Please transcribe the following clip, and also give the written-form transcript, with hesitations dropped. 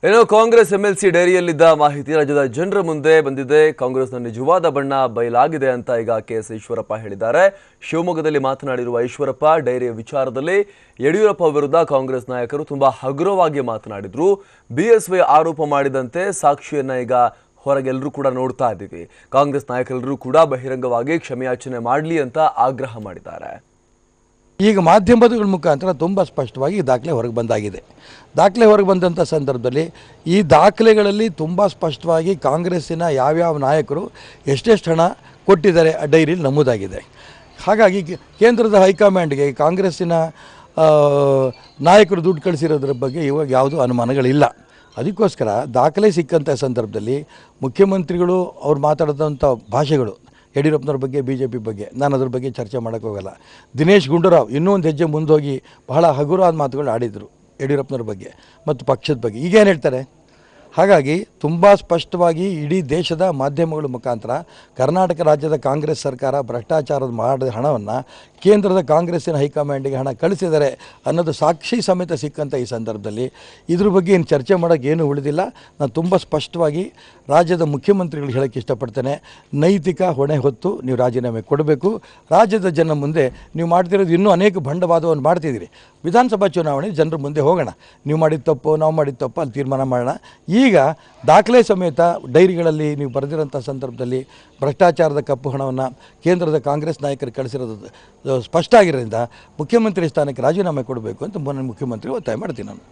ಏನೋ ಕಾಂಗ್ರೆಸ್ ಎಂಎಲ್ಸಿ ಡೈರಿಯಲ್ಲಿದ್ದ ಮಾಹಿತಿ ರಾಜ್ಯದ ಜನರ ಮುಂದೆ ಬಂದಿದೆ. ಕಾಂಗ್ರೆಸ್ನ ನಿಜವಾದ ಬಣ್ಣ ಬಯಲಾಗಿದೆ ಅಂತ ಈಗ ಕೆಎಸ್ ಈಶ್ವರಪ್ಪ ಹೇಳಿದ್ದಾರೆ. ಶಿವಮೊಗ್ಗದಲ್ಲಿ ಮಾತನಾಡಿರುವ ಈಶ್ವರಪ್ಪ, ಡೈರಿಯ ವಿಚಾರದಲ್ಲಿ ಯಡಿಯೂರಪ್ಪ ವಿರುದ್ಧ ಕಾಂಗ್ರೆಸ್ ನಾಯಕರು ತುಂಬಾ ಹಗುರವಾಗಿ ಮಾತನಾಡಿದ್ರು. ಬಿಎಸ್ವೈ ಆರೋಪ ಮಾಡಿದಂತೆ ಸಾಕ್ಷಿಯನ್ನ ಈಗ ಹೊರಗೆಲ್ಲರೂ ಕೂಡ ನೋಡ್ತಾ ಇದ್ದೀವಿ. ಕಾಂಗ್ರೆಸ್ ನಾಯಕರೆಲ್ಲರೂ ಕೂಡ ಬಹಿರಂಗವಾಗಿ ಕ್ಷಮೆಯಾಚನೆ ಮಾಡಲಿ ಅಂತ ಆಗ್ರಹ ಮಾಡಿದ್ದಾರೆ. ಈಗ ಮಾಧ್ಯಮಗಳ ಮುಖಾಂತರ ತುಂಬ ಸ್ಪಷ್ಟವಾಗಿ ದಾಖಲೆ ಹೊರಗೆ ಬಂದಾಗಿದೆ. ದಾಖಲೆ ಹೊರಗೆ ಬಂದಂಥ ಸಂದರ್ಭದಲ್ಲಿ ಈ ದಾಖಲೆಗಳಲ್ಲಿ ತುಂಬ ಸ್ಪಷ್ಟವಾಗಿ ಕಾಂಗ್ರೆಸ್ಸಿನ ಯಾವ್ಯಾವ ನಾಯಕರು ಎಷ್ಟೆಷ್ಟು ಹಣ ಕೊಟ್ಟಿದ್ದಾರೆ ಆ ಡೈರಿಯಲ್ಲಿ ನಮೂದಾಗಿದೆ. ಹಾಗಾಗಿ ಕೇಂದ್ರದ ಹೈಕಮಾಂಡ್ಗೆ ಕಾಂಗ್ರೆಸ್ಸಿನ ನಾಯಕರು ದುಡ್ಡು ಕಳಿಸಿರೋದ್ರ ಬಗ್ಗೆ ಇವಾಗ ಯಾವುದೂ ಅನುಮಾನಗಳಿಲ್ಲ. ಅದಕ್ಕೋಸ್ಕರ ದಾಖಲೆ ಸಿಕ್ಕಂಥ ಸಂದರ್ಭದಲ್ಲಿ ಮುಖ್ಯಮಂತ್ರಿಗಳು ಅವ್ರು ಮಾತಾಡಿದಂಥ ಭಾಷೆಗಳು ಯಡಿಯೂರಪ್ಪನವ್ರ ಬಗ್ಗೆ, BJP ಬಗ್ಗೆ ನಾನು ಅದ್ರ ಬಗ್ಗೆ ಚರ್ಚೆ ಮಾಡೋಕ್ಕೋಗಲ್ಲ. ದಿನೇಶ್ ಗುಂಡೂರಾವ್ ಇನ್ನೂ ಒಂದು ಹೆಜ್ಜೆ ಮುಂದೋಗಿ ಬಹಳ ಹಗುರವಾದ ಮಾತುಗಳು ಆಡಿದರು ಯಡಿಯೂರಪ್ಪನವ್ರ ಬಗ್ಗೆ ಮತ್ತು ಪಕ್ಷದ ಬಗ್ಗೆ. ಈಗೇನು ಹೇಳ್ತಾರೆ? ಹಾಗಾಗಿ ತುಂಬ ಸ್ಪಷ್ಟವಾಗಿ ಇಡೀ ದೇಶದ ಮಾಧ್ಯಮಗಳ ಮುಖಾಂತರ ಕರ್ನಾಟಕ ರಾಜ್ಯದ ಕಾಂಗ್ರೆಸ್ ಸರ್ಕಾರ ಭ್ರಷ್ಟಾಚಾರದ ಮಾಡಿದ ಹಣವನ್ನು ಕೇಂದ್ರದ ಕಾಂಗ್ರೆಸ್ಸಿನ ಹೈಕಮಾಂಡಿಗೆ ಹಣ ಕಳಿಸಿದ್ದಾರೆ ಅನ್ನೋದು ಸಾಕ್ಷಿ ಸಮೇತ ಸಿಕ್ಕಂಥ ಈ ಸಂದರ್ಭದಲ್ಲಿ ಇದ್ರ ಬಗ್ಗೆ ಏನು ಚರ್ಚೆ ಮಾಡೋಕ್ಕೆ ಏನು ಉಳಿದಿಲ್ಲ. ನಾನು ತುಂಬ ಸ್ಪಷ್ಟವಾಗಿ ರಾಜ್ಯದ ಮುಖ್ಯಮಂತ್ರಿಗಳು ಹೇಳೋಕ್ಕೆ ಇಷ್ಟಪಡ್ತೇನೆ. ನೈತಿಕ ಹೊಣೆ ಹೊತ್ತು ನೀವು ರಾಜೀನಾಮೆ ಕೊಡಬೇಕು. ರಾಜ್ಯದ ಜನ ಮುಂದೆ ನೀವು ಮಾಡ್ತಿರೋದು ಇನ್ನೂ ಅನೇಕ ಬಂಡವಾದವನ್ನು ಮಾಡ್ತಿದ್ದೀರಿ. ವಿಧಾನಸಭಾ ಚುನಾವಣೆ ಜನರ ಮುಂದೆ ಹೋಗೋಣ. ನೀವು ಮಾಡಿದ ತಪ್ಪು, ನಾವು ಮಾಡಿದ ತಪ್ಪು ಅಲ್ಲಿ ತೀರ್ಮಾನ ಮಾಡೋಣ. ಈಗ ದಾಖಲೆ ಸಮೇತ ಡೈರಿಗಳಲ್ಲಿ ನೀವು ಬರೆದಿರೋಂಥ ಸಂದರ್ಭದಲ್ಲಿ ಭ್ರಷ್ಟಾಚಾರದ ಕಪ್ಪು ಹಣವನ್ನು ಕೇಂದ್ರದ ಕಾಂಗ್ರೆಸ್ ನಾಯಕರು ಕಳಿಸಿರೋದು ಸ್ಪಷ್ಟ ಆಗಿರೋದ್ರಿಂದ ಮುಖ್ಯಮಂತ್ರಿ ಸ್ಥಾನಕ್ಕೆ ರಾಜೀನಾಮೆ ಕೊಡಬೇಕು ಅಂತ ಮುಖ್ಯಮಂತ್ರಿ ಒತ್ತಾಯ ಮಾಡ್ತೀನಿ ನಾನು.